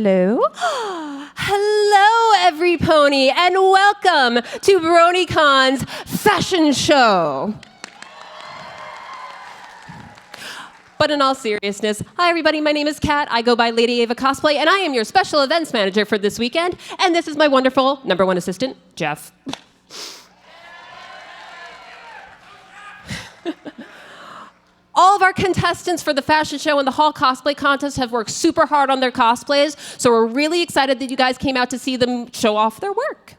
Hello. Hello, every pony, and welcome to BronyCon's fashion show. But in all seriousness, hi everybody, my name is Kat. I go by Lady Ava Cosplay, and I am your special events manager for this weekend. And this is my wonderful #1 assistant, Jeff. All of our contestants for the fashion show and the Hall Cosplay Contest have worked super hard on their cosplays, so we're really excited that you guys came out to see them show off their work.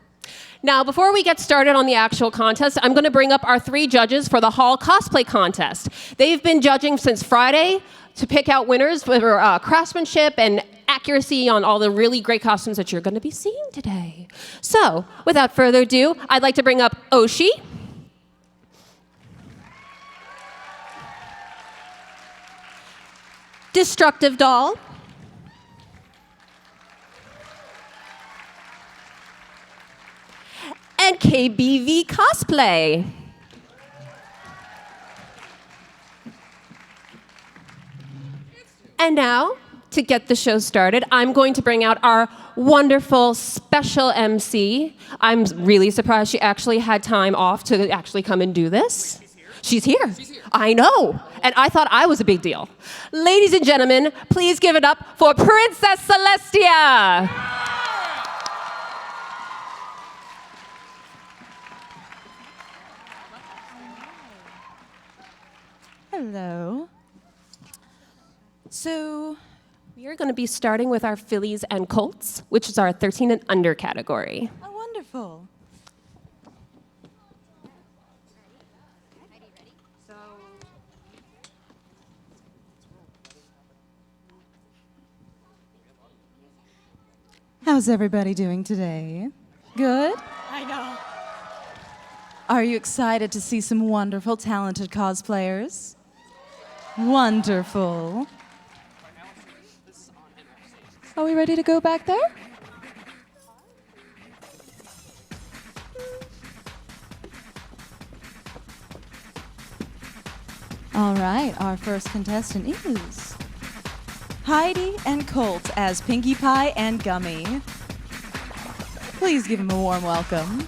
Now, before we get started on the actual contest, I'm going to bring up our 3 judges for the Hall Cosplay Contest. They've been judging since Friday to pick out winners for craftsmanship and accuracy on all the really great costumes that you're going to be seeing today. So, without further ado, I'd like to bring up Oshi, Destructive Doll, and KBV Cosplay. And now, to get the show started, I'm going to bring out our wonderful special MC. I'm really surprised she actually had time off to actually come and do this. She's here. I know. And I thought I was a big deal. Ladies and gentlemen, please give it up for Princess Celestia. Hello. So, we are going to be starting with our fillies and colts, which is our 13 and under category. oh, wonderful. How's everybody doing today? Good? I know. Are you excited to see some wonderful, talented cosplayers? Wonderful. Are we ready to go back there? All right, our first contestant is Heidi and Colt as Pinkie Pie and Gummy. Please give him a warm welcome.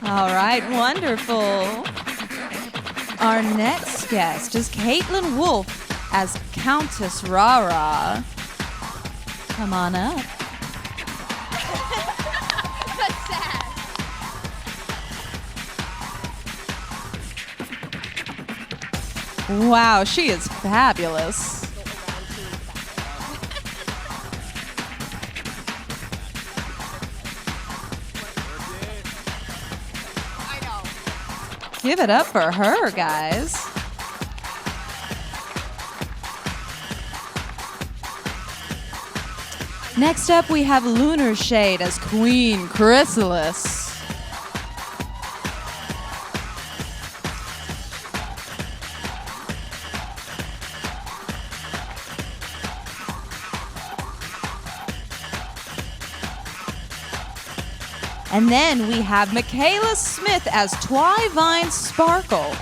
All right, wonderful. Our next guest is Caitlin Wolf as Countess Rara. Come on up. That's sad. Wow, she is fabulous. I know. Give it up for her, guys. Next up, we have Lunar Shade as Queen Chrysalis. And then we have Michaela Smith as Twivine Sparkle.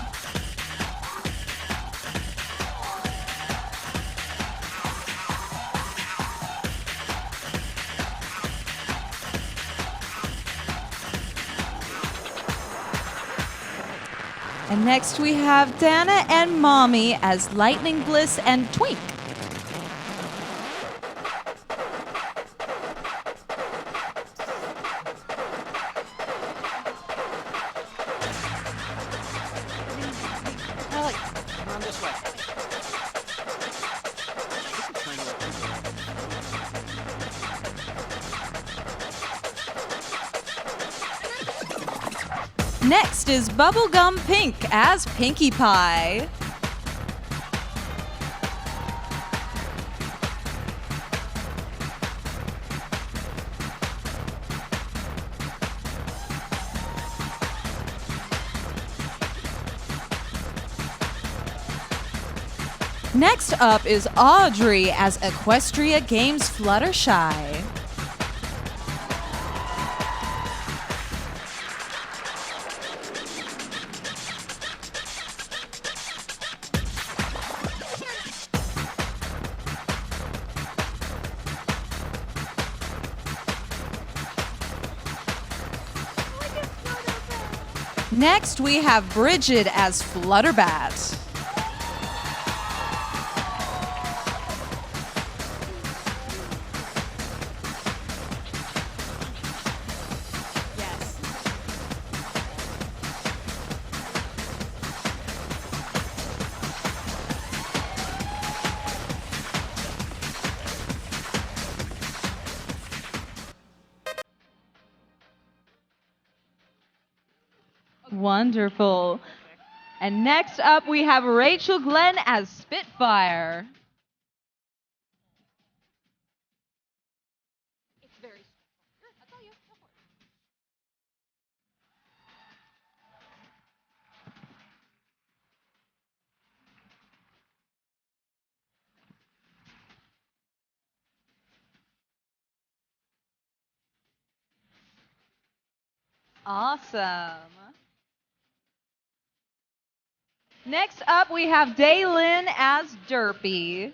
And next we have Dana and Mommy as Lightning Bliss and Twink. Run this way. Next is Bubblegum Pink as Pinkie Pie. Next up is Audrey as Equestria Games Fluttershy. Next, we have Bridget as Flutterbat. Wonderful. And next up, we have Rachel Glenn as Spitfire. It's very. I'll tell you. Go for it. Awesome. Next up, we have Daylin as Derpy.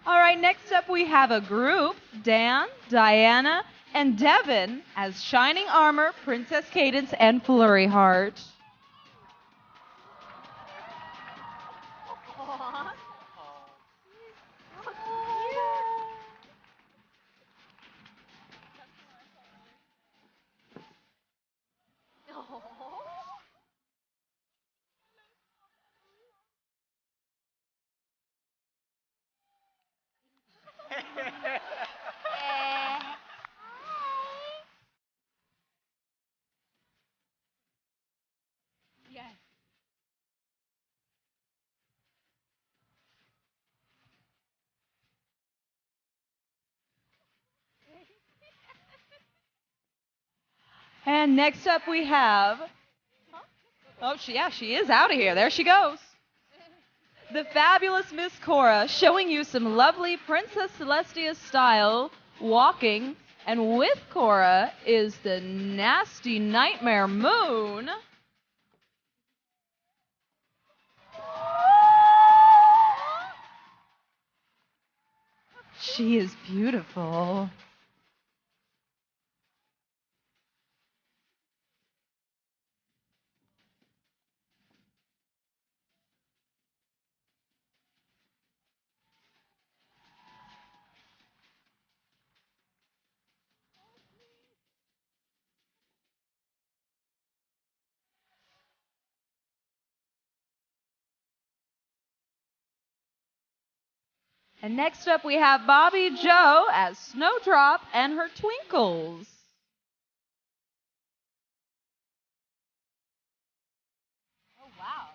All right, next up we have a group, Dan, Diana, and Devin as Shining Armor, Princess Cadence, and Flurry Heart. Yes. And next up we have, she is out of here. There she goes. The fabulous Miss Cora showing you some lovely Princess Celestia style walking. And with Cora is the nasty Nightmare Moon. She is beautiful. And next up we have Bobby Joe as Snowdrop and her Twinkles. Oh wow.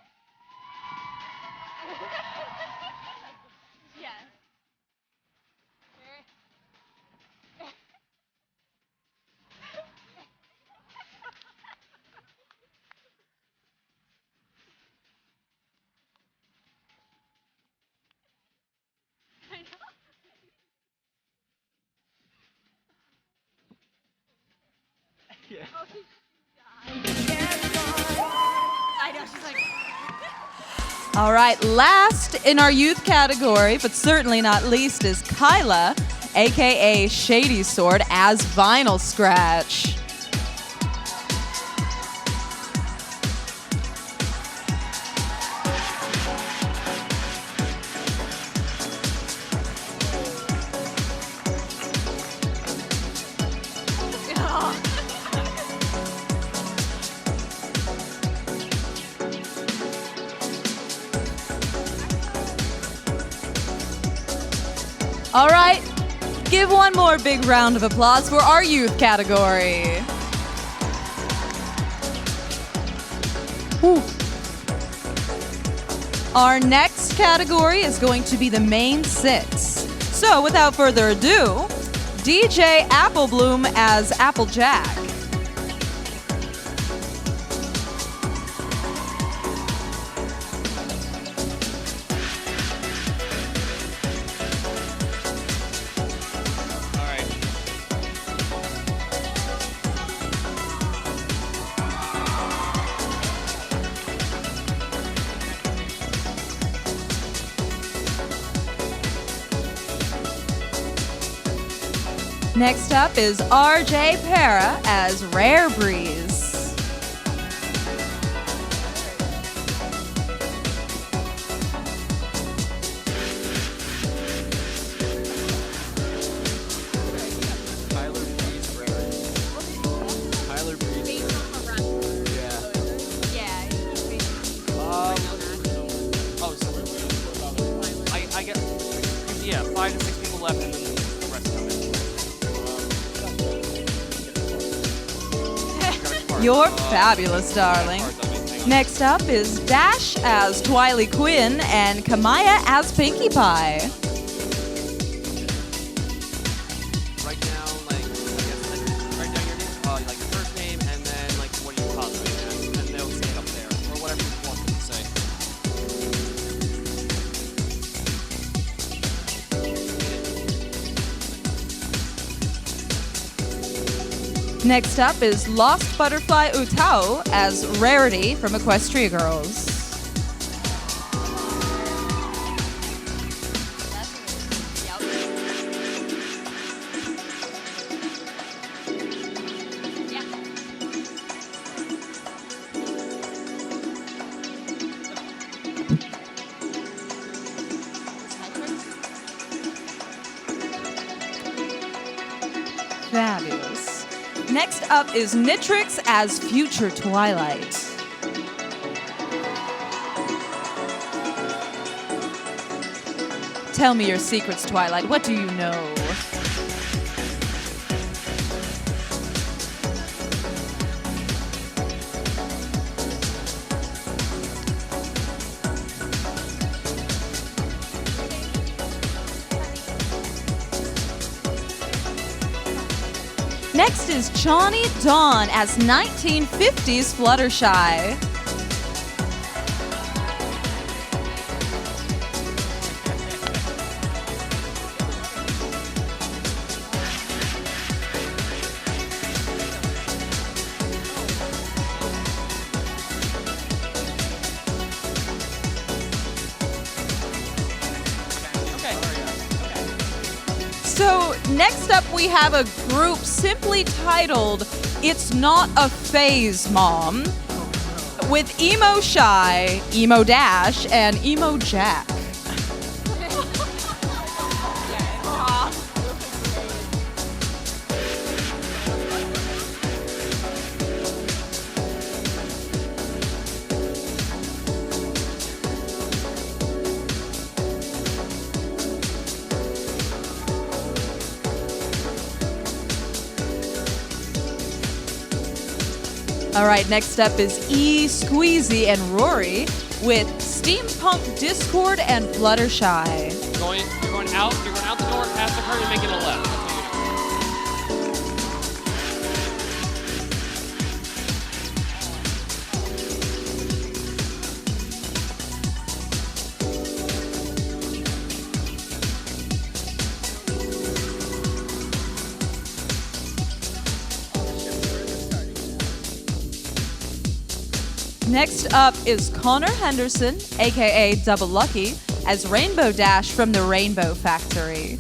Yes. I know. Yeah. Oh, she's I know, she's like. All right, last in our youth category, but certainly not least, is Kyla, aka Shady Sword, as Vinyl Scratch. All right, give one more big round of applause for our youth category. Our next category is going to be the main six. So without further ado, DJ Applebloom as Applejack. All right. Next up is RJ Para as Rare Breeze. Tyler Breeze, Rare. Tyler Breeze. Yeah. Oh, so I get, yeah, 5 to 6 people left, and then the rest come in. You're fabulous, darling. Next up is Dash as Twiley Quinn and Kamaya as Pinkie Pie. Write down, like, I guess, write down your name, like your first name, and then, like, what do you cosplay as, and they'll say it up there, or whatever you want them to say. Next up is Lost Butterfly Utao as Rarity from Equestria Girls. Fabulous. Next up is Nitrix as Future Twilight. Tell me your secrets, Twilight. What do you know? Next is Chani Dawn as 1950s Fluttershy. So next up we have a group simply titled It's Not a Phase, Mom, with Emo Shy, Emo Dash, and Emo Jack. All right, next up is E, Squeezy, and Rory with Steampunk Discord and Fluttershy. You're going out the door, past the curtain, and making a left. That's what you're doing. Next up is Connor Henderson, aka Double Lucky, as Rainbow Dash from the Rainbow Factory.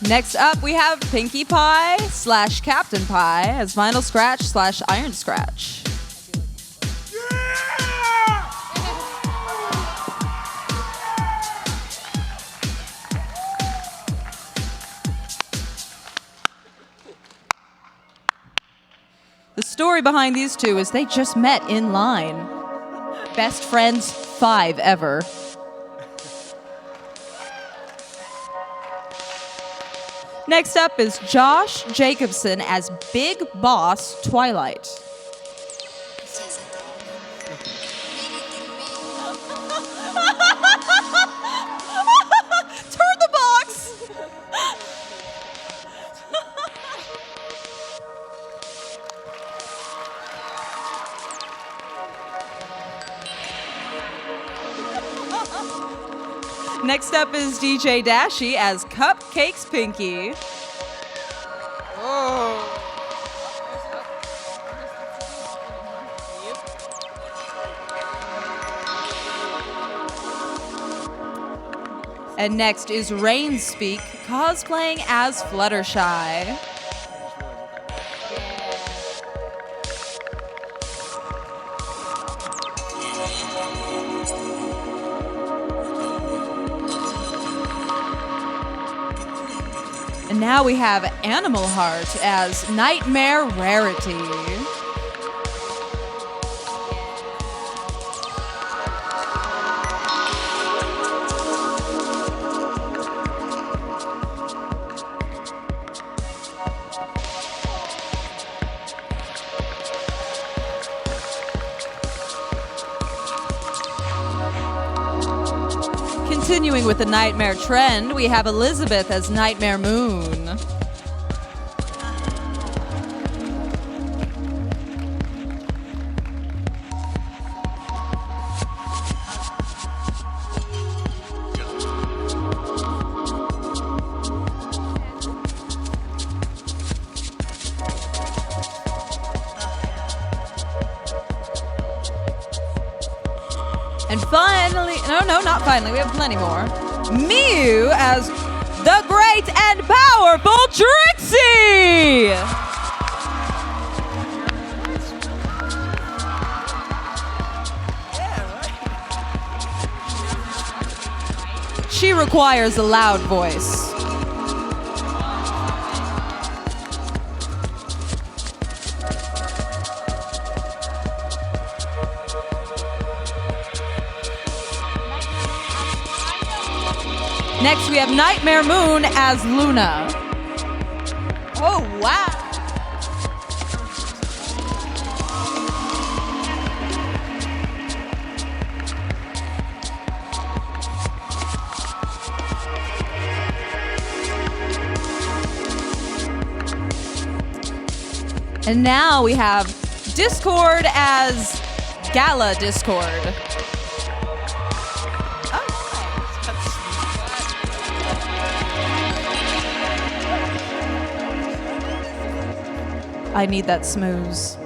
Next up, we have Pinkie Pie / Captain Pie as Vinyl Scratch / Iron Scratch. The story behind these two is they just met in line. Best friends 5 ever. Next up is Josh Jacobson as Big Boss Twilight. Turn the box! Next up is DJ Dashy as Cupcakes Pinky. And next is Rainspeak cosplaying as Fluttershy. And now we have Animal Heart as Nightmare Rarity. Continuing with the Nightmare trend, we have Elizabeth as Nightmare Moon. And finally, no, not finally, we have plenty more. Mew as the great and powerful Trixie! She requires a loud voice. Next, we have Nightmare Moon as Luna. Oh, wow. And now we have Discord as Gala Discord. I need that smooze.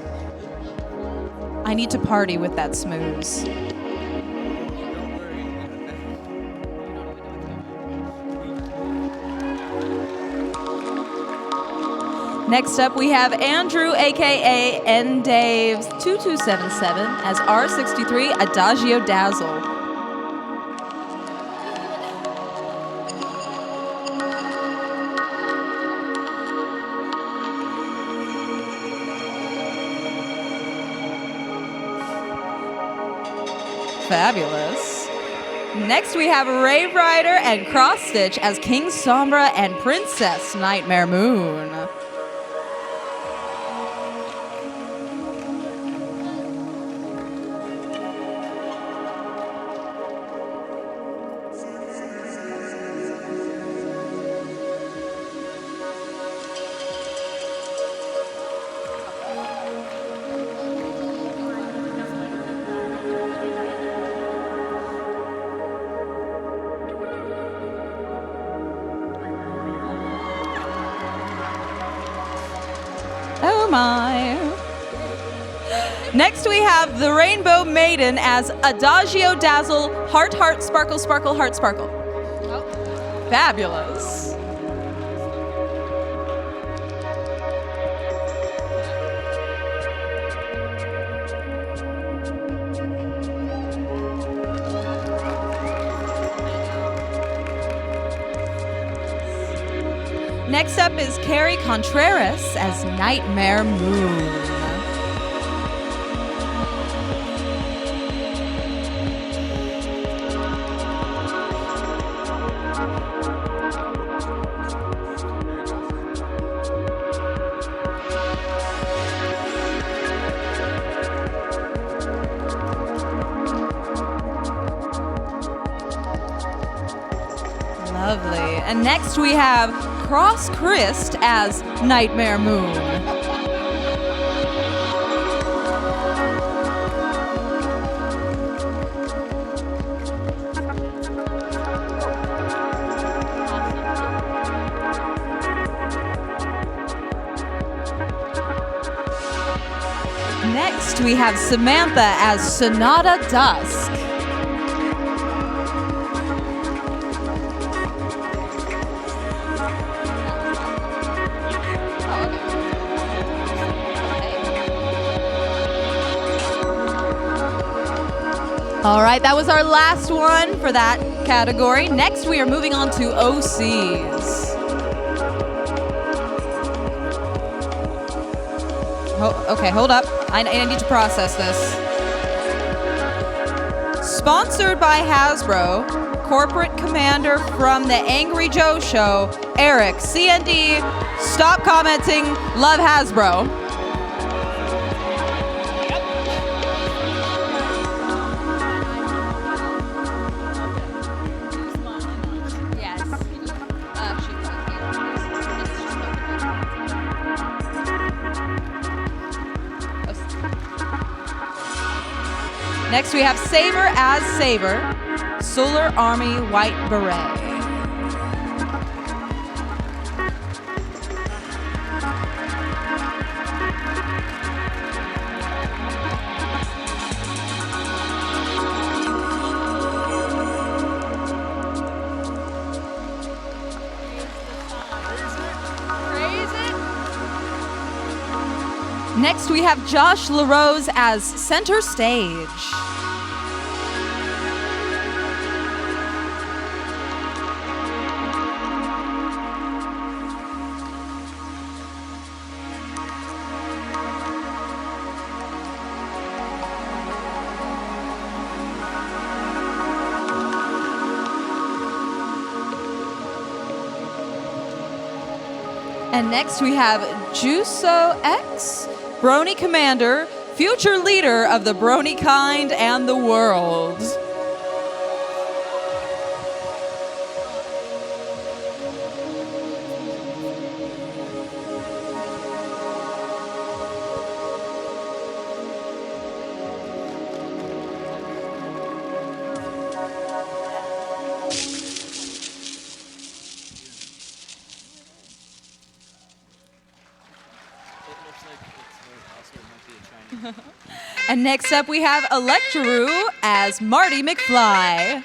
I need to party with that smooze. Next up, we have Andrew, aka NDave2277, as R63 Adagio Dazzle. Fabulous. Next, we have Rave Rider and Cross Stitch as King Sombra and Princess Nightmare Moon. Oh my. Next we have the Rainbow Maiden as Adagio Dazzle, Heart Heart Sparkle Sparkle Heart Sparkle. Oh. Fabulous. Next up is Carrie Contreras as Nightmare Moon. And next we have Cross Christ as Nightmare Moon. Next, we have Samantha as Sonata Dusk. All right, that was our last one for that category. Next, we are moving on to OCs. Okay, hold up. I need to process this. Sponsored by Hasbro, corporate commander from the Angry Joe Show, Eric, CND, stop commenting, love Hasbro. Next, we have Saber as Saber, Solar Army White Beret. Next, we have Josh LaRose as Center Stage. And next we have Juso X, Brony Commander, future leader of the Brony kind and the world. And next up we have Electru as Marty McFly.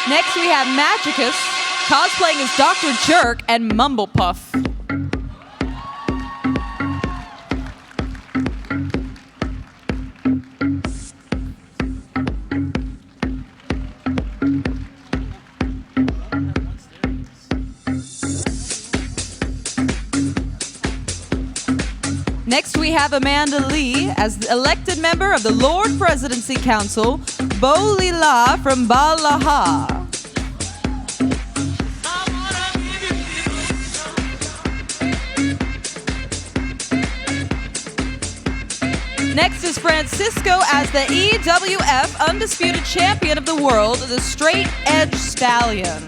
Next we have Magicus, cosplaying as Dr. Jerk and Mumblepuff. Next we have Amanda Lee as the elected member of the Lord Presidency Council, Bo Lila from Balaha. Next is Francisco as the EWF Undisputed Champion of the World, the Straight Edge Stallion.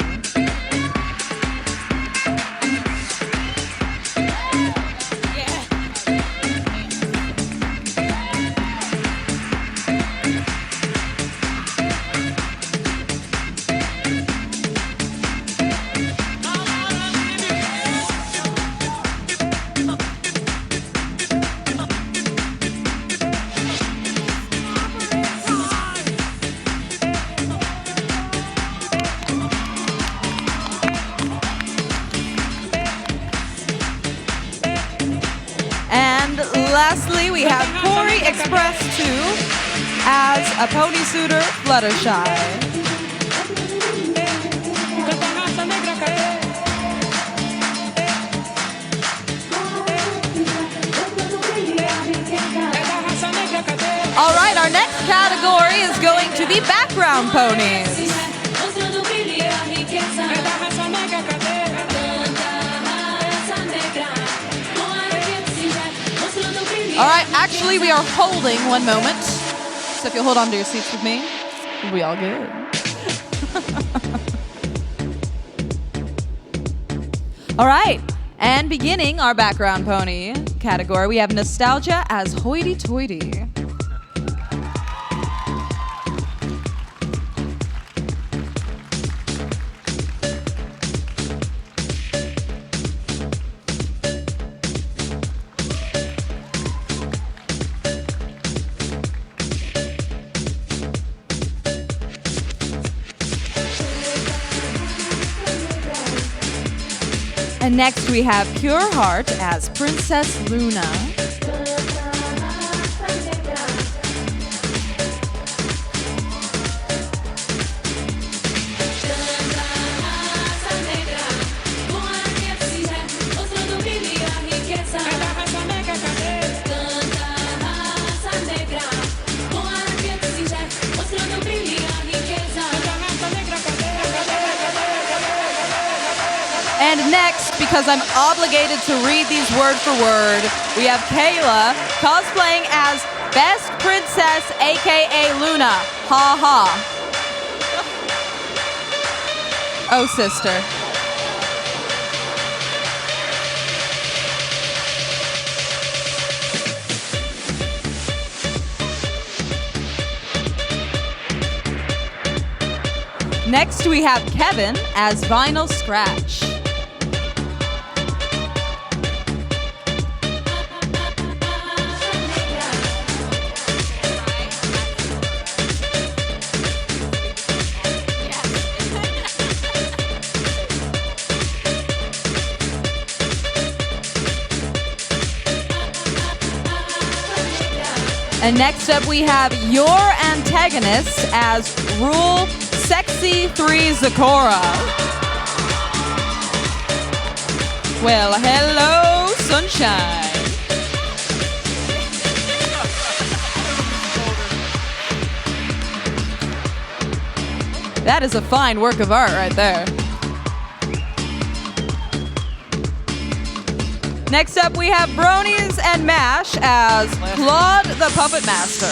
Lastly, we have Corey Express 2 as a pony suitor, Fluttershy. category is going to the background ponies. All right, actually, we are holding one moment. So if you'll hold on to your seats with me, we'll be all good. All right, and beginning our background pony category, we have nostalgia as hoity-toity. And next we have Pure Heart as Princess Luna. And next, because I'm obligated to read these word for word, we have Kayla cosplaying as Best Princess, aka Luna. Ha ha. Oh, sister. Next, we have Kevin as Vinyl Scratch. And next up, we have your antagonist as Rule Sexy 3 Zakora. Well, hello, sunshine. That is a fine work of art right there. Next up, we have Bronies and Mash as Claude the Puppet Master.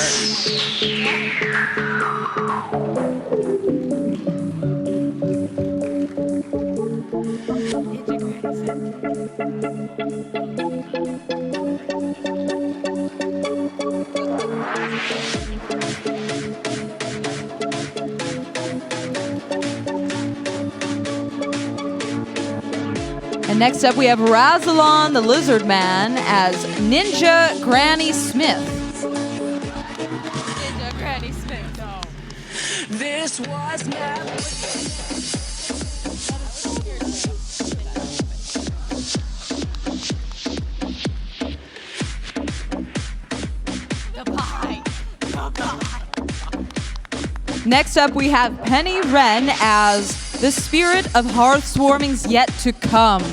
And next up, we have Razalon the Lizard Man as Ninja Granny Smith. Ninja Granny Smith. No. This was never. The pie. The pie. Next up, we have Penny Wren as the spirit of hearthwarming's yet to come.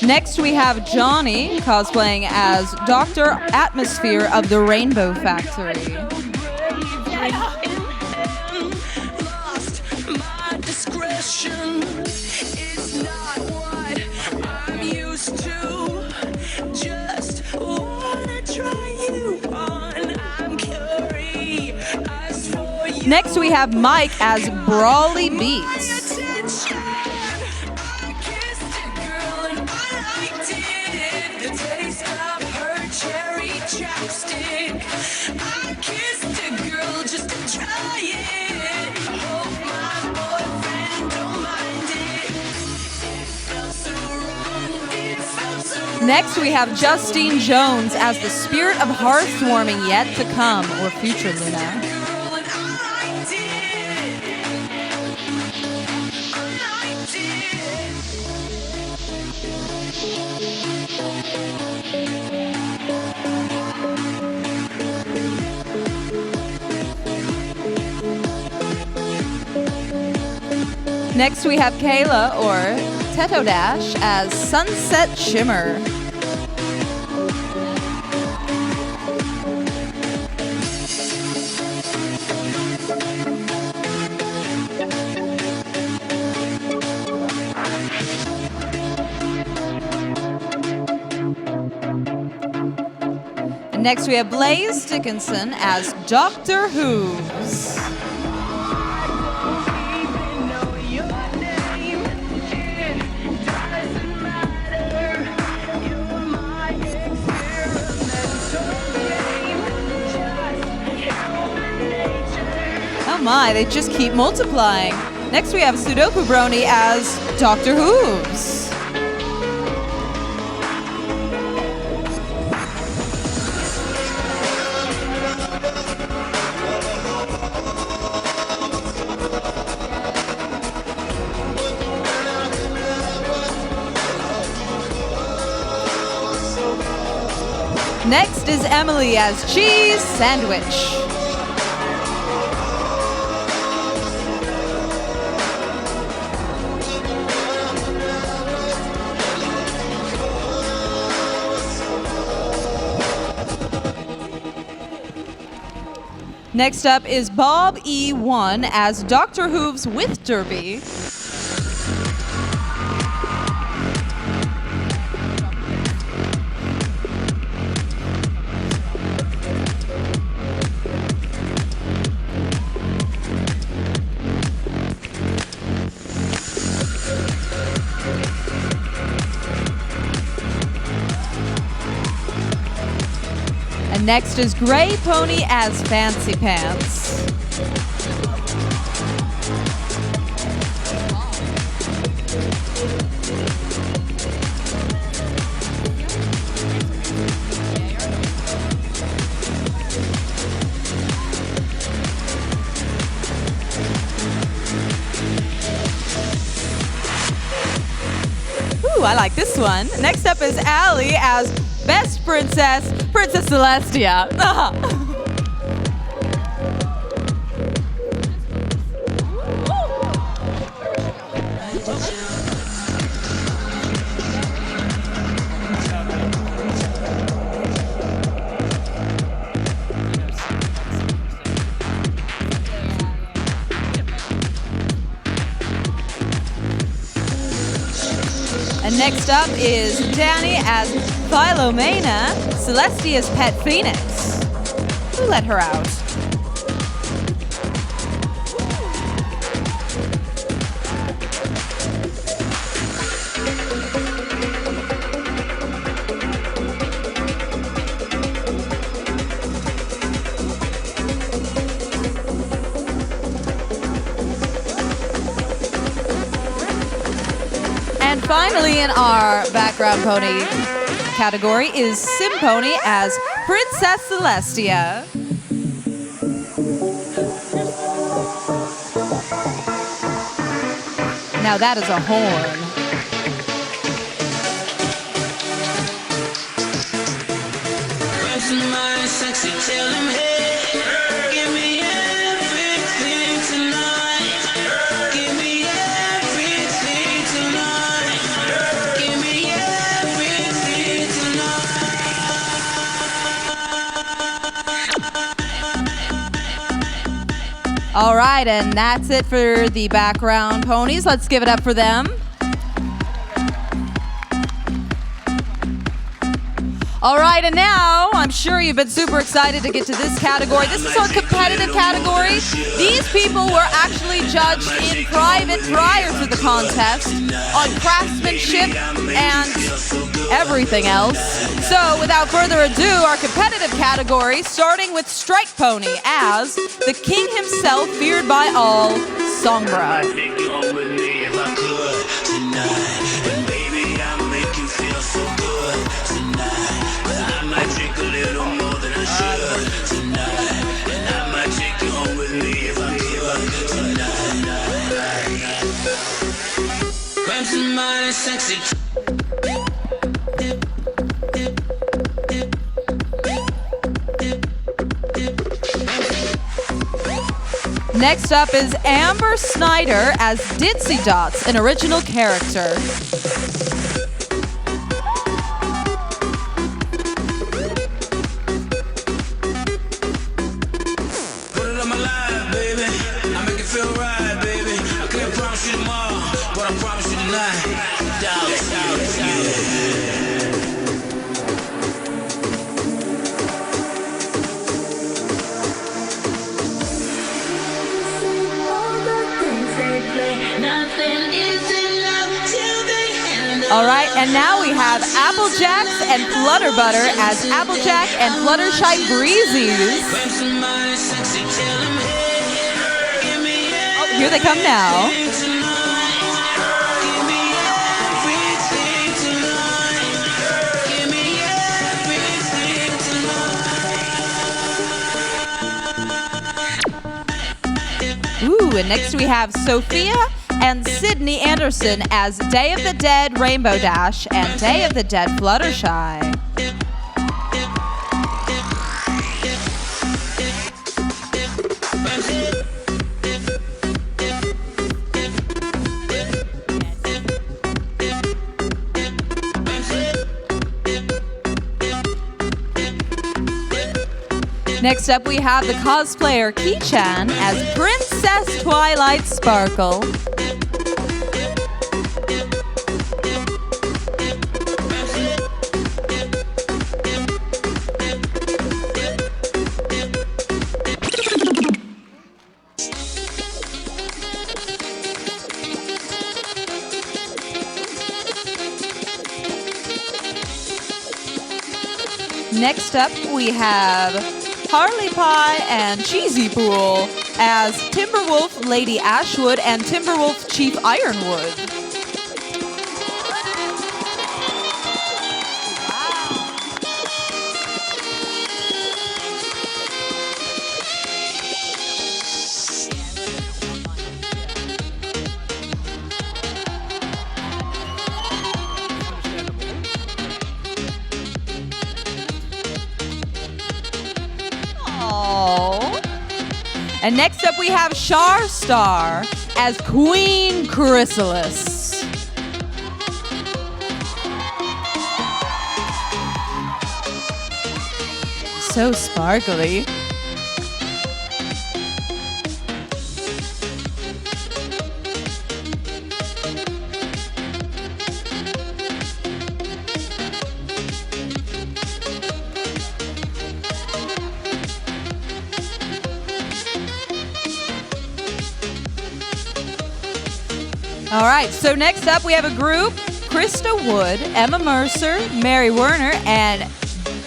Next, we have Johnny cosplaying as Dr. Atmosphere of the Rainbow Factory. Lost my discretion. It's not what I'm used to. Just wanna try you on. I'm curious for you. Next, we have Mike as Brawly Beats. Next, we have Justine Jones as the spirit of hearthwarming yet to come, or future Luna. Next we have Kayla or Teto Dash as Sunset Shimmer. And next we have Blaze Dickinson as Doctor Who's. Oh my, they just keep multiplying. Next we have Sudoku Brony as Doctor Who's. Next is Emily as Cheese Sandwich. Next up is Bob E1 as Dr. Hooves with Derby. And next is Gray Pony as Fancy Pants. Ooh, I like this one. Next up is Allie as Best Princess, Princess Celestia. And next up is Danny as Philomena, Celestia's pet phoenix. Who let her out? And finally, in our background pony category is Sim Pony as Princess Celestia. Now that is a horn. Sexy, tell him, hey, give me everything tonight. Give me everything tonight. Give me everything tonight. All right, and that's it for the background ponies. Let's give it up for them. All right, and now I'm sure you've been super excited to get to this category. This is our competitive category. These people were actually judged in private prior to the contest on craftsmanship and everything else. So without further ado, our competitive category, starting with Strike Pony as the king himself, feared by all, Sombra. Next up is Amber Snyder as Ditzy Dots, an original character. Put it on my life, baby. I make it feel right, baby. I can't promise you tomorrow, but I promise you tonight. Yeah. All right, and now we have Applejacks and Flutterbutter as Applejack and Fluttershy Breezies. Oh, here they come now. Ooh, and next we have Sophia and Sydney Anderson as Day of the Dead Rainbow Dash and Day of the Dead Fluttershy. Next up, we have the cosplayer Key-chan as Princess Twilight Sparkle. Next up, we have Harley Pie and Cheesy Pool as Timberwolf Lady Ashwood and Timberwolf Chief Ironwood. And next up we have Char Star as Queen Chrysalis. So sparkly. All right, so next up we have a group, Krista Wood, Emma Mercer, Mary Werner, and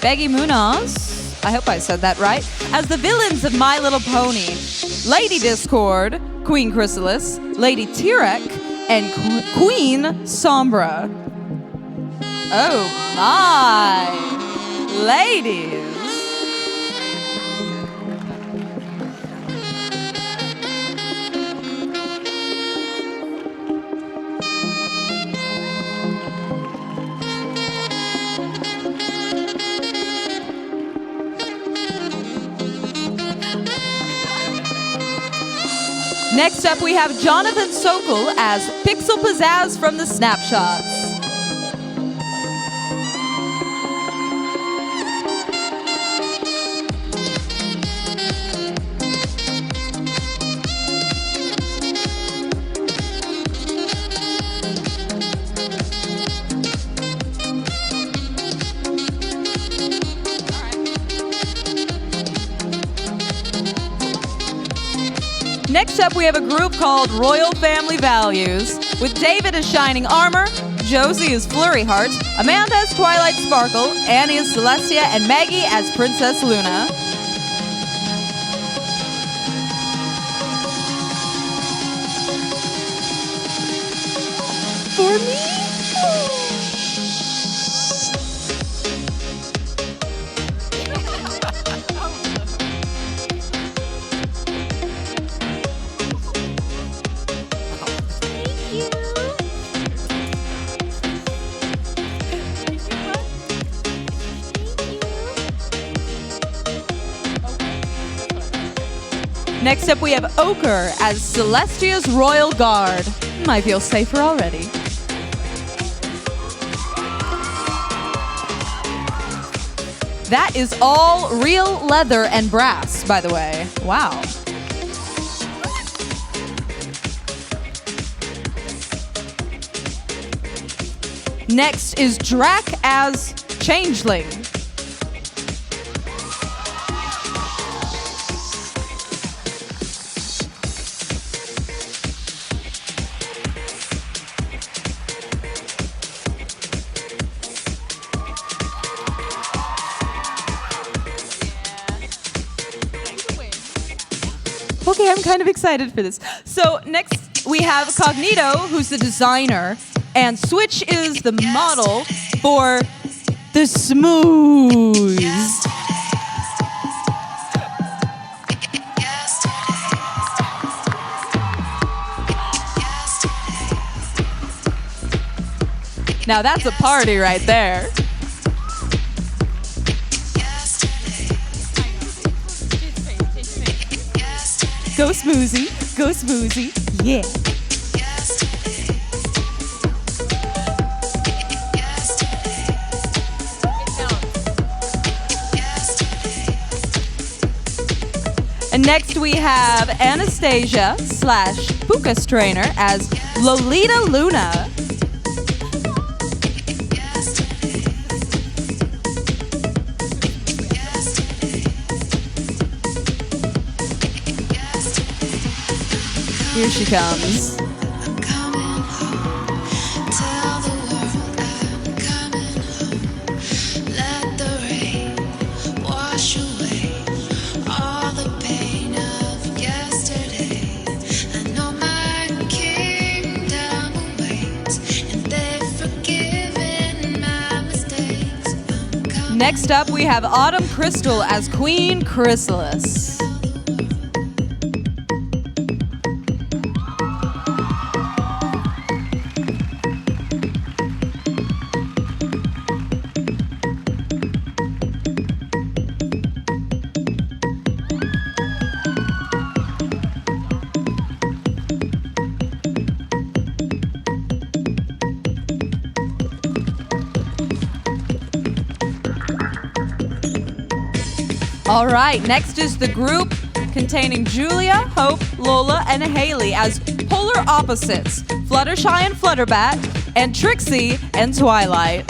Beggy Munoz, I hope I said that right, as the villains of My Little Pony. Lady Discord, Queen Chrysalis, Lady Tirek, and Queen Sombra. Oh my, ladies. Next up, we have Jonathan Sokol as Pixel Pizzazz from the Snapshots. Next up, we have a group called Royal Family Values, with David as Shining Armor, Josie as Flurry Heart, Amanda as Twilight Sparkle, Annie as Celestia, and Maggie as Princess Luna. For me? Next up, we have Ochre as Celestia's Royal Guard. Might feel safer already. That is all real leather and brass, by the way. Wow. Next is Drac as Changeling. Okay, I'm kind of excited for this. So next we have Cognito, who's the designer, and Switch is the model for the Smooth. Now that's a party right there. Go Smoothie, yeah. And next we have Anastasia / Puka's trainer as Lolita Luna. Here she comes. Next up, we have Autumn Crystal as Queen Chrysalis. All right, next is the group containing Julia, Hope, Lola, and Haley as polar opposites, Fluttershy and Flutterbat, and Trixie and Twilight.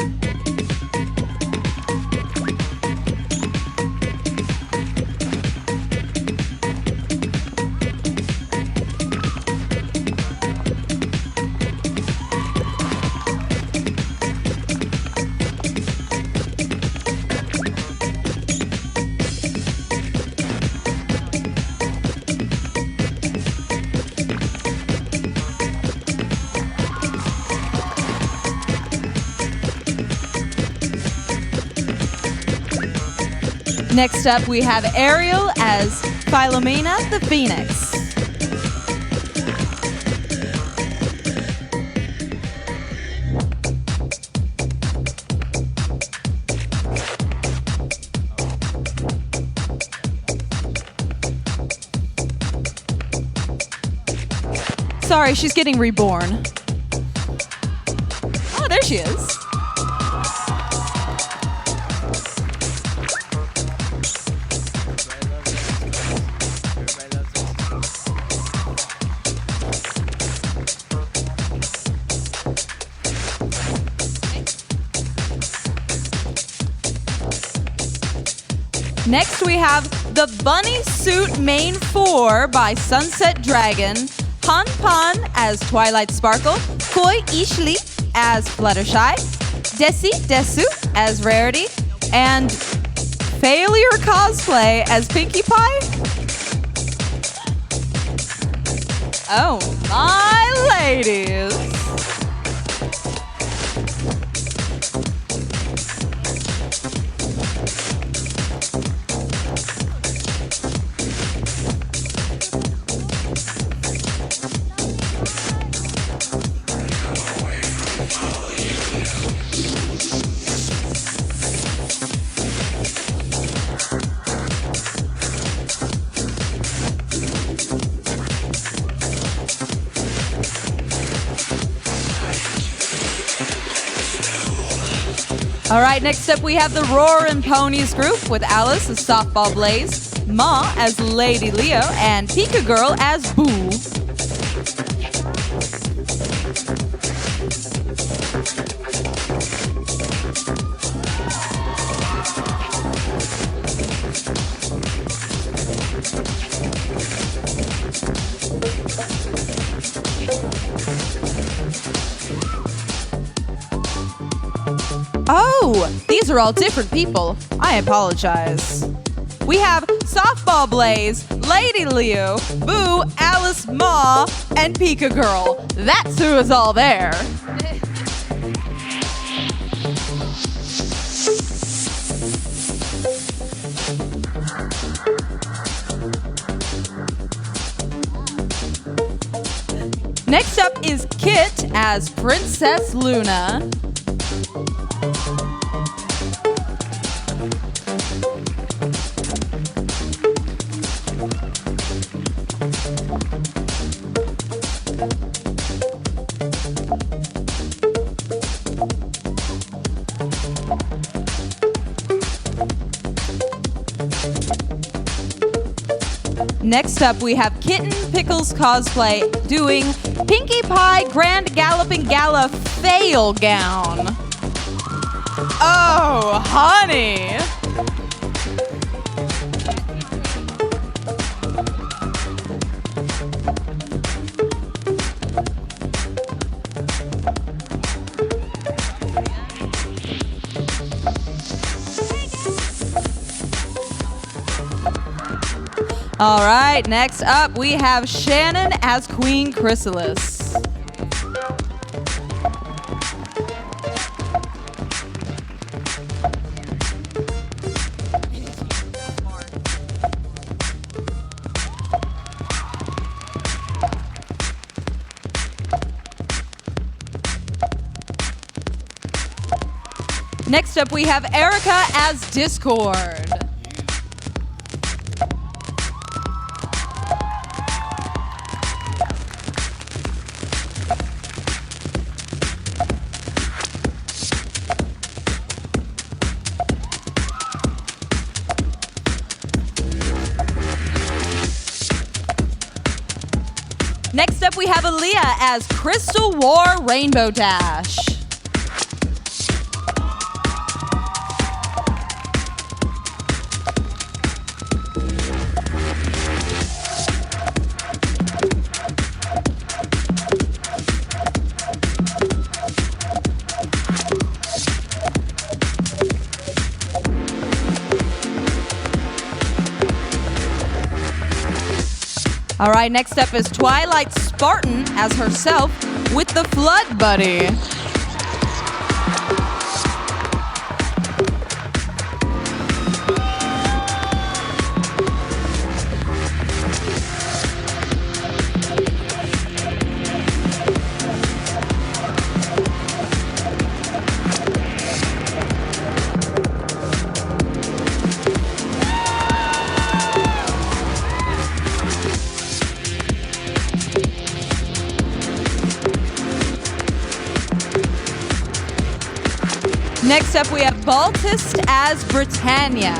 Next up, we have Ariel as Philomena the Phoenix. Sorry, she's getting reborn. Oh, there she is. Next, we have the Bunny Suit Main 4 by Sunset Dragon, Han Pan as Twilight Sparkle, Koi Ishli as Fluttershy, Desi Desu as Rarity, and Failure Cosplay as Pinkie Pie. Oh, my ladies. All right, next up we have the Roarin' Ponies group with Alice as Softball Blaze, Ma as Lady Leo, and Pika Girl as Boo. Oh, these are all different people. I apologize. We have Softball Blaze, Lady Leo, Boo, Alice, Ma, and Pika Girl. That's who is all there. Next up is Kit as Princess Luna. Next up, we have Kitten Pickles Cosplay doing Pinkie Pie Grand Galloping Gala Fail Gown. Oh, honey. All right, next up we have Shannon as Queen Chrysalis. Next up we have Erica as Discord. Next up, we have Aaliyah as Crystal War Rainbow Dash. All right, next up is Twilight Spartan as herself with the Flood Buddy. Next up, we have Baltist as Britannia.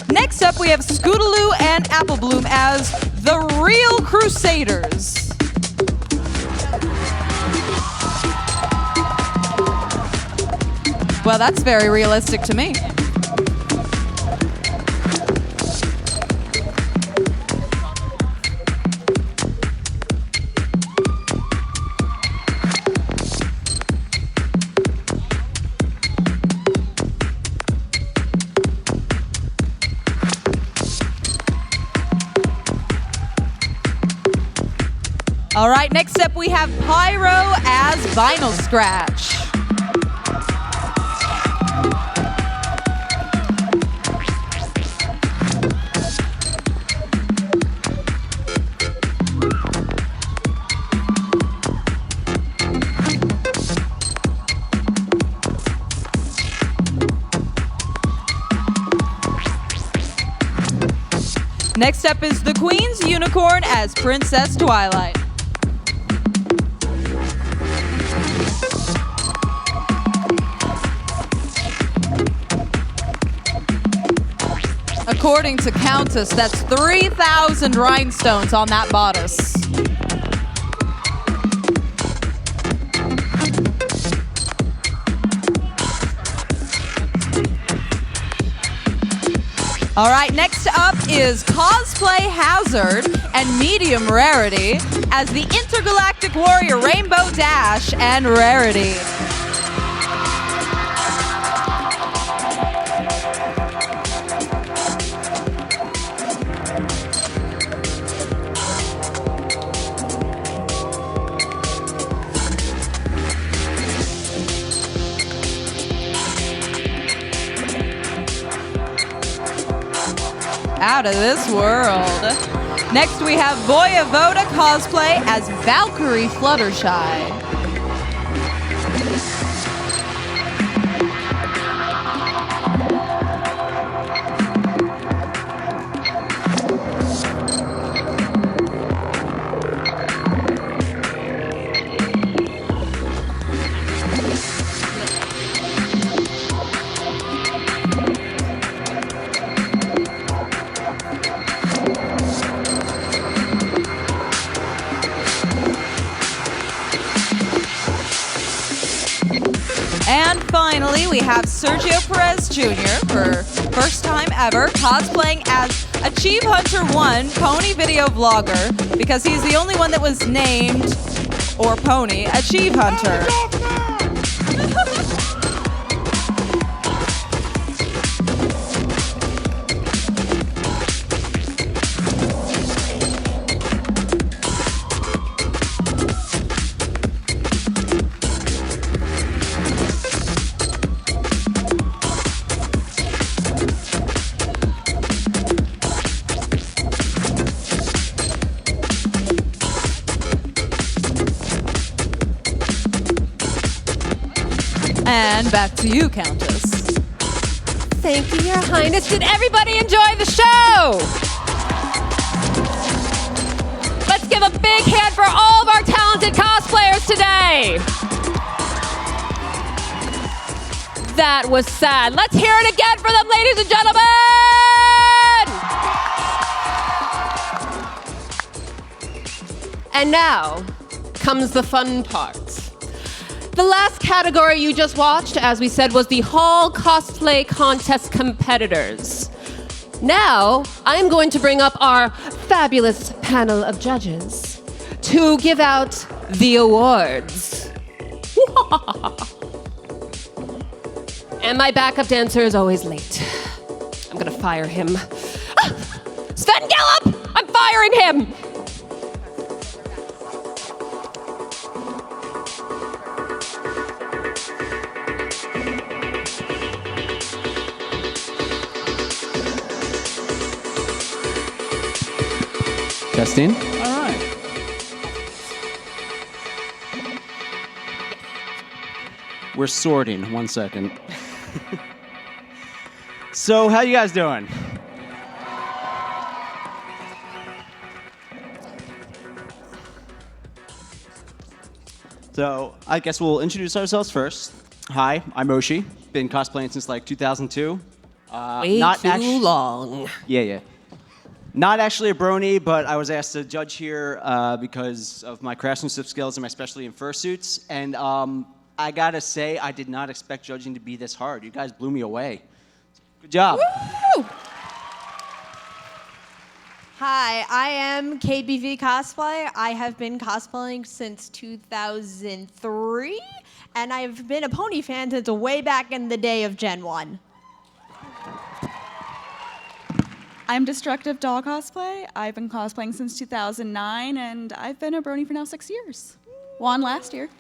Next up, we have Scootaloo and Applebloom as the Real Crusaders. Well, that's very realistic to me. All right, next up we have Pyro as Vinyl Scratch. Next up is the Queen's Unicorn as Princess Twilight. According to Countess, that's 3,000 rhinestones on that bodice. All right, next up is Cosplay Hazard and Medium Rarity as the Intergalactic Warrior Rainbow Dash and Rarity. Out of this world. Next we have Voyavoda Cosplay as Valkyrie Fluttershy. And finally, we have Sergio Perez Jr. for first time ever cosplaying as Achieve Hunter 1 Pony Video Vlogger because he's the only one that was named, or pony, Achieve Hunter. And back to you, Countess. Thank you, Your Highness. Did everybody enjoy the show? Let's give a big hand for all of our talented cosplayers today. That was sad. Let's hear it again for them, ladies and gentlemen. And now comes the fun part. The last category you just watched, as we said, was the Hall Cosplay Contest competitors. Now, I'm going to bring up our fabulous panel of judges to give out the awards. And my backup dancer is always late. I'm gonna fire him. Sven Gallup! I'm firing him! Testing. All right. We're sorting. 1 second. So, how you guys doing? So, I guess we'll introduce ourselves first. Hi, I'm Moshi. Been cosplaying since like 2002. Way too long. Yeah. Not actually a brony, but I was asked to judge here because of my craftsmanship skills and my specialty in fursuits. And I gotta say, I did not expect judging to be this hard. You guys blew me away. Good job. Woo! Hi, I am KBV Cosplay. I have been cosplaying since 2003, and I've been a pony fan since way back in the day of Gen 1. I'm Destructive Doll Cosplay. I've been cosplaying since 2009, and I've been a brony for now 6 years. Won last year.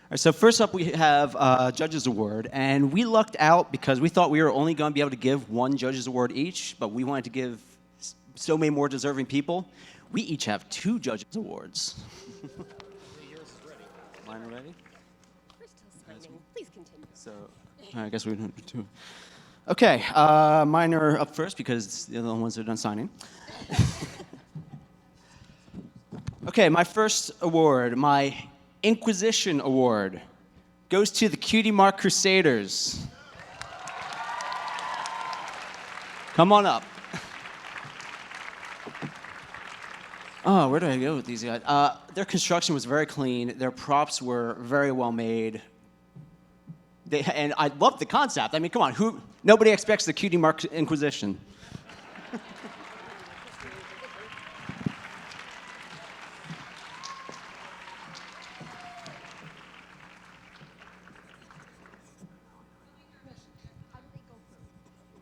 All right, so first up we have Judges Award, and we lucked out because we thought we were only going to be able to give one Judges Award each, but we wanted to give so many more deserving people. We each have 2 Judges Awards. Mine are ready? We're still signing. Please continue. So, I guess we don't do. Okay, mine are up first because they're the ones that are done signing. Okay, my first award, my Inquisition Award, goes to the Cutie Mark Crusaders. Come on up. Oh, where do I go with these guys? Their construction was very clean. Their props were very well made. And I love the concept. I mean, come on, nobody expects the Cutie Mark Inquisition.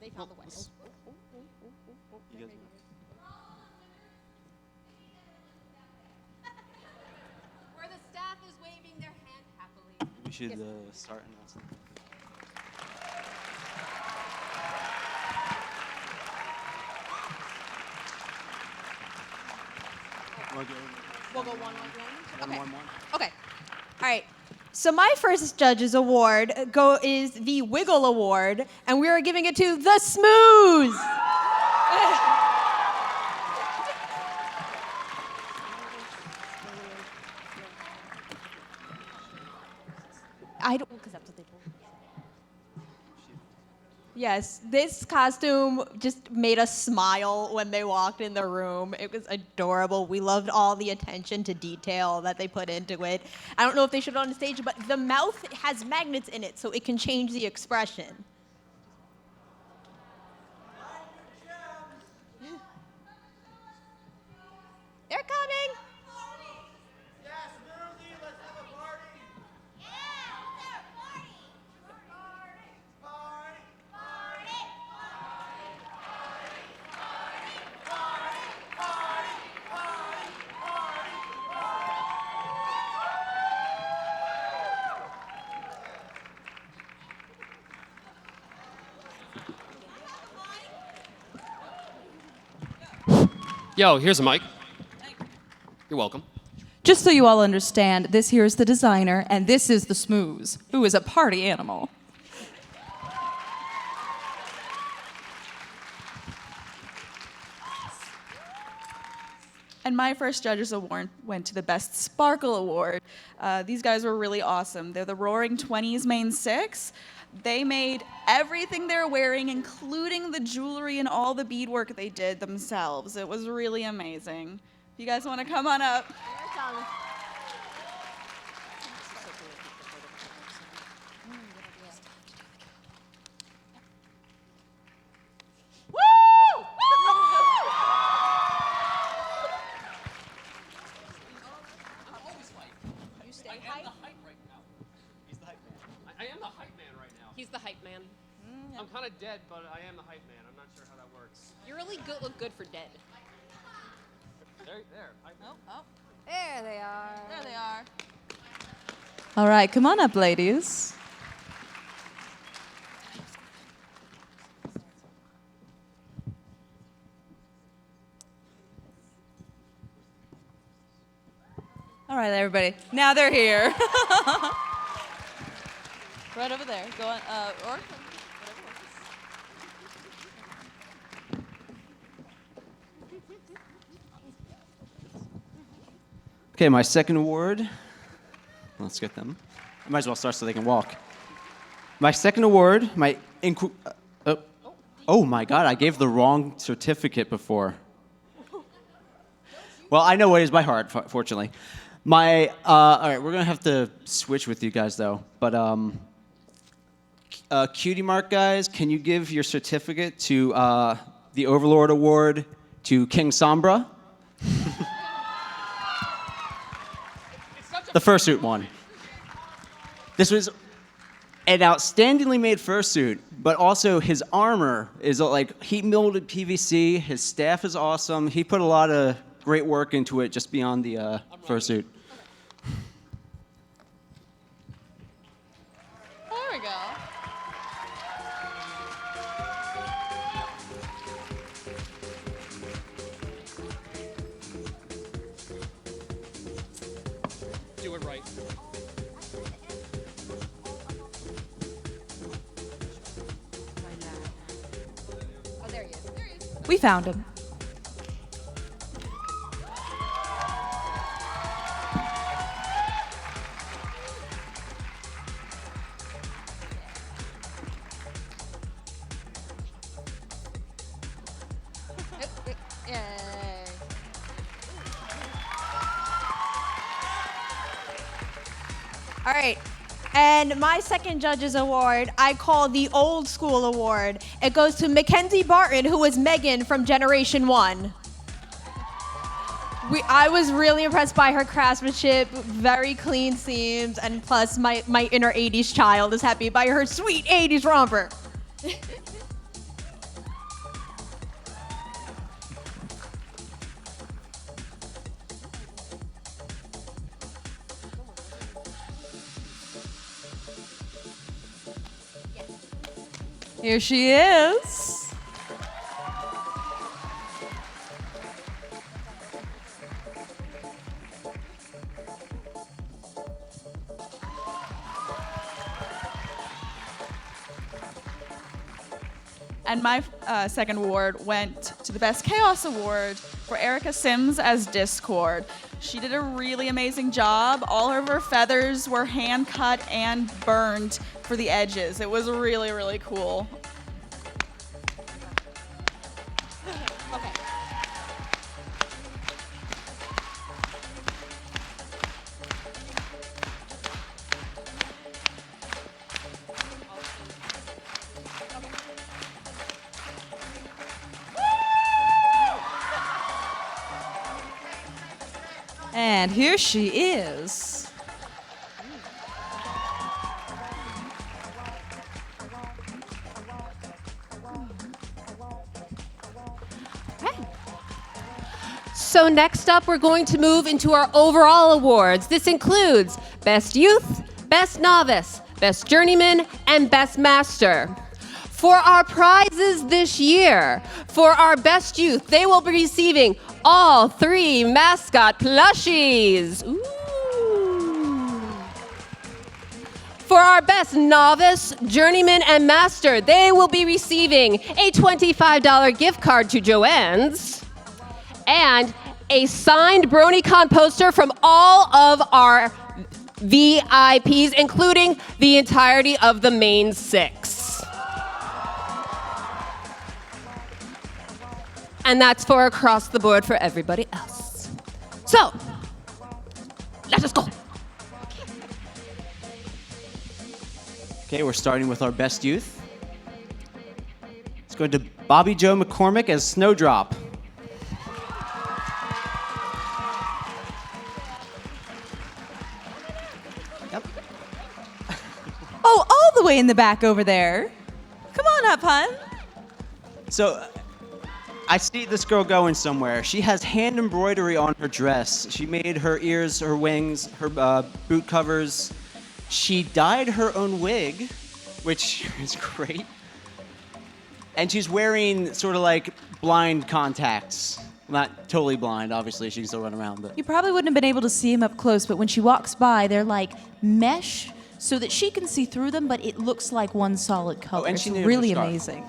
They found the way. Where the staff is waving their hand happily. We should start announcing. We'll go one. Okay. Okay. All right. So my first judges award is the Wiggle Award, and we are giving it to the Smooze. I don't, because that's what they told me. Yes, this costume just made us smile when they walked in the room. It was adorable. We loved all the attention to detail that they put into it. I don't know if they showed it on the stage, but the mouth has magnets in it, so it can change the expression. They're coming. Yo, here's a mic. You're welcome. Just so you all understand, this here is the designer, and this is the Smooze, who is a party animal. And my first Judges Award went to the Best Sparkle Award. These guys were really awesome. They're the Roaring Twenties main six. They made everything they're wearing, including the jewelry and all the beadwork they did themselves. It was really amazing. If you guys want to come on up. I am the hype man right now. He's the hype man. I'm kind of dead, but I am the hype man. I'm not sure how that works. You really look good for dead. There. There they are. There they are. All right, come on up, ladies. All right, everybody. Now they're here. Right over there. Go on, or Okay, my second award. Let's get them. I might as well start so they can walk. My second award, oh my God, I gave the wrong certificate before. Well, I know what is by heart, fortunately. All right, we're gonna have to switch with you guys though. But Cutie Mark guys, can you give your certificate to the Overlord Award to King Sombra? The fursuit one. This was an outstandingly made fursuit, but also his armor is like heat molded PVC. His staff is awesome. He put a lot of great work into it just beyond the fursuit. there we go. Do it right. We found him. All right. And my second judge's award, I call the Old School Award. It goes to Mackenzie Barton, who was Megan from Generation 1. I was really impressed by her craftsmanship, very clean seams, and plus my inner 80s child is happy by her sweet 80s romper. Here she is. And my second award went to the Best Chaos Award for Erica Sims as Discord. She did a really amazing job. All of her feathers were hand cut and burned for the edges. It was really, really cool. And here she is. So next up, we're going to move into our overall awards. This includes Best Youth, Best Novice, Best Journeyman, and Best Master. For our prizes this year, for our Best Youth, they will be receiving all 3 mascot plushies. Ooh. For our Best Novice, Journeyman, and Master, they will be receiving a $25 gift card to Joanne's and a signed BronyCon poster from all of our VIPs, including the entirety of the main 6. And that's for across the board for everybody else. So, let us go. Okay, we're starting with our Best Youth. It's going to Bobby Joe McCormick as Snowdrop. Yep. Oh, all the way in the back over there. Come on up, hun. So, I see this girl going somewhere. She has hand embroidery on her dress. She made her ears, her wings, her boot covers. She dyed her own wig, which is great. And she's wearing sort of like blind contacts. Not totally blind, obviously, she can still run around. But You probably wouldn't have been able to see him up close, but when she walks by, they're like mesh so that she can see through them, but it looks like one solid color. and It's she named her really scarf. amazing.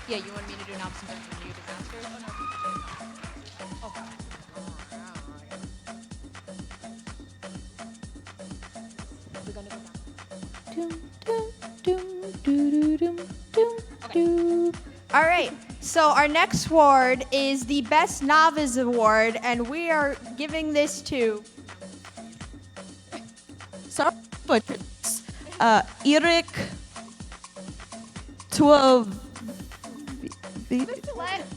Yeah, you want me to do an opposite version and you do master? Oh, no. We're gonna go back. All right, so our next award is the Best Novice Award, and we are giving this to... Sorry, but Eric 12.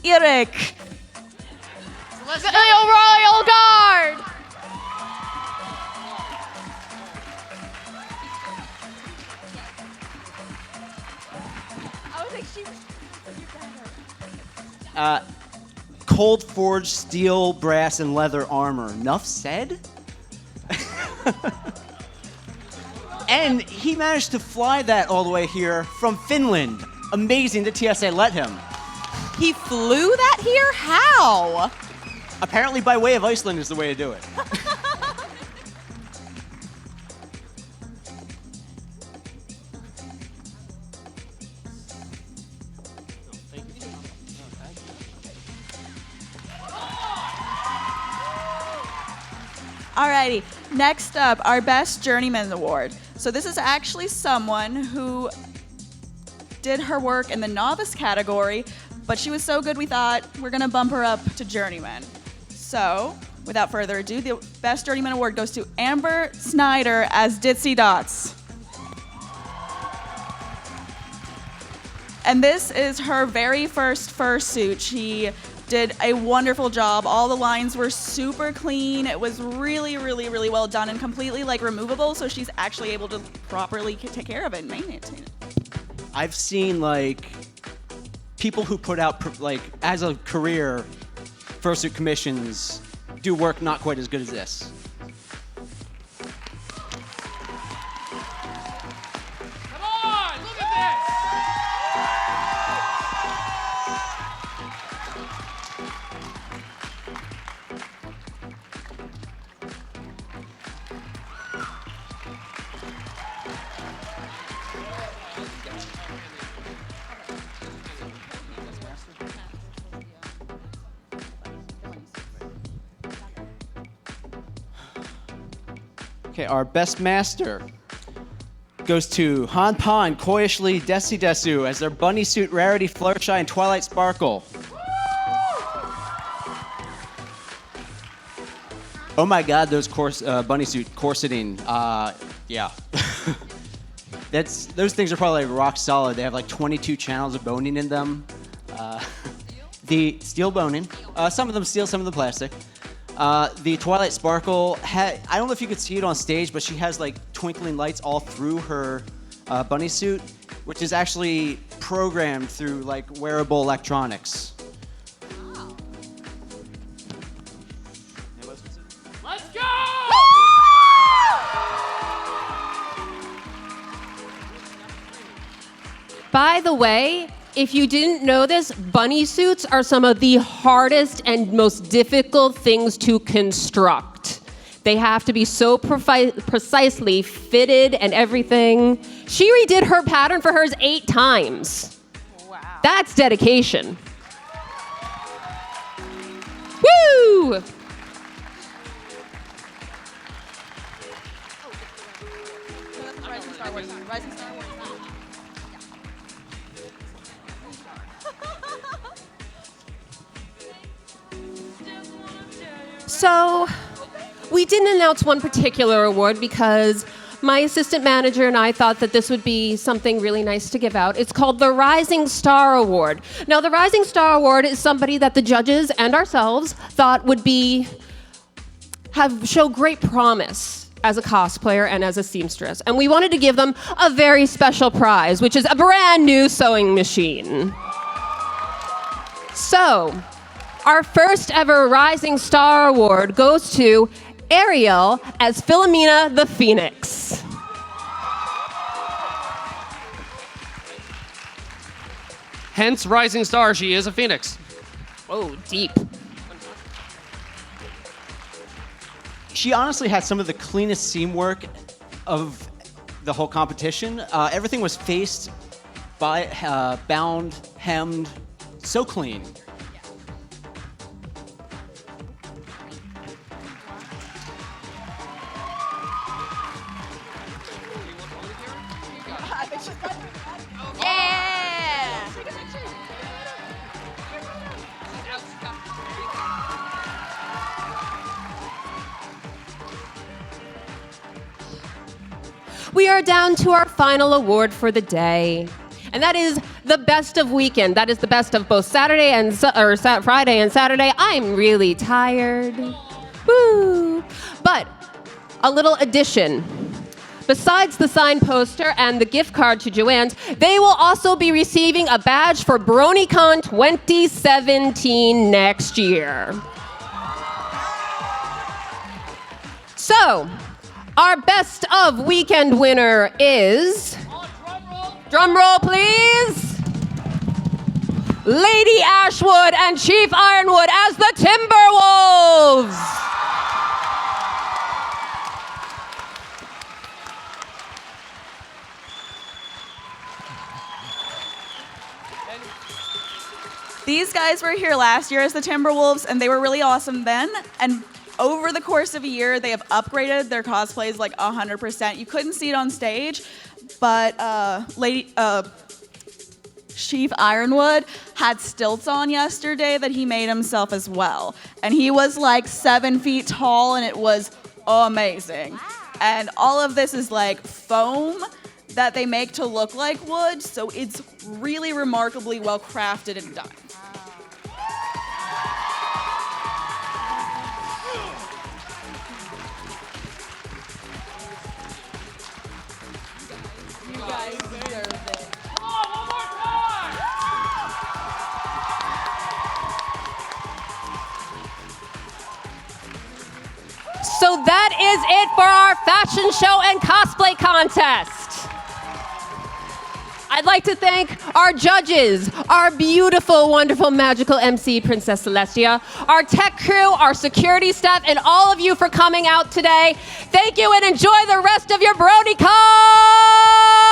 Eric. Celestial Royal Guard! I was like, she was... cold forged steel, brass, and leather armor. Enough said? And he managed to fly that all the way here from Finland. amazing that TSA let him. He flew that here? How? Apparently by way of Iceland is the way to do it. Alrighty, next up, our Best Journeyman Award. So this is actually someone who did her work in the novice category, but she was so good we thought we're gonna bump her up to Journeyman. So, without further ado, the Best Journeyman Award goes to Amber Snyder as Ditsy Dots. And this is her very first fursuit. She did a wonderful job. All the lines were super clean. It was really, really, really well done and completely like removable, so she's actually able to properly take care of it and maintain it. I've seen like people who put out like as a career fursuit commissions do work not quite as good as this. Come on, look at this! Okay, our best master goes to Han Pan, Koyishli, Desi Desu as their bunny suit Rarity, Fluttershy, and Twilight Sparkle. Oh my God, those bunny suit corseting. Yeah. Those things are probably like rock solid. They have like 22 channels of boning in them. The steel boning. Some of them steel, some of them plastic. The Twilight Sparkle, I don't know if you could see it on stage, but she has like twinkling lights all through her bunny suit, which is actually programmed through like wearable electronics. Let's go! By the way, if you didn't know this, bunny suits are some of the hardest and most difficult things to construct. They have to be so precisely fitted and everything. She redid her pattern for hers 8 times. Wow. That's dedication. Woo! So, we didn't announce one particular award because my assistant manager and I thought that this would be something really nice to give out. It's called the Rising Star Award. Now, the Rising Star Award is somebody that the judges and ourselves thought would show great promise as a cosplayer and as a seamstress. And we wanted to give them a very special prize, which is a brand new sewing machine. So, our first ever Rising Star Award goes to Ariel as Philomena the Phoenix. Hence, Rising Star, she is a phoenix. Oh, deep. She honestly had some of the cleanest seam work of the whole competition. Everything was faced, bound, hemmed, so clean. We are down to our final award for the day, and that is the best of weekend. That is the best of both Friday and Saturday. I'm really tired. Woo! But a little addition. Besides the signed poster and the gift card to Joanne's, they will also be receiving a badge for BronyCon 2017 next year. So, our best of weekend winner is, drum roll please, Lady Ashwood and Chief Ironwood as the Timberwolves. These guys were here last year as the Timberwolves, and they were really awesome then. And over the course of a year, they have upgraded their cosplays like 100%. You couldn't see it on stage, but Chief Ironwood had stilts on yesterday that he made himself as well. And he was like 7 feet tall, and it was amazing. And all of this is like foam that they make to look like wood, so it's really remarkably well crafted and done. So that is it for our fashion show and cosplay contest. I'd like to thank our judges, our beautiful, wonderful, magical MC, Princess Celestia, our tech crew, our security staff, and all of you for coming out today. Thank you and enjoy the rest of your BronyCon!